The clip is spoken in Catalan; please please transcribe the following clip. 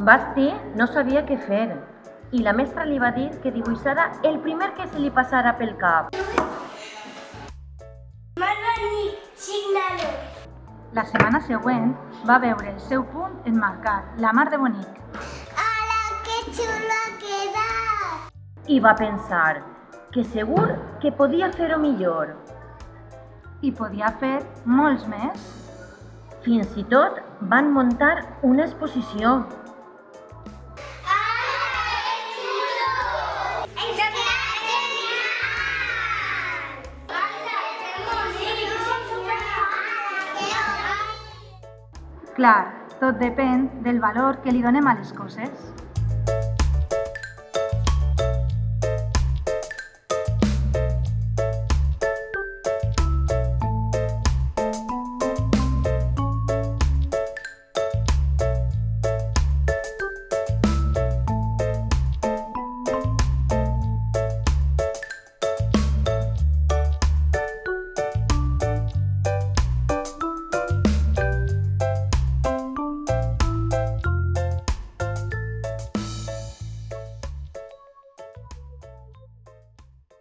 Basti no sabia què fer i la mestra li va dir que dibuixara el primer que se li passara pel cap. Molt bonic, signa-lo. La setmana següent va veure el seu punt enmarcat, la mar de bonic. Ala, que xulo ha quedat! I va pensar que segur que podia fer-ho millor. I podia fer molts més. Fins i tot van muntar una exposició. Clar, tot depèn del valor que li donem a les coses.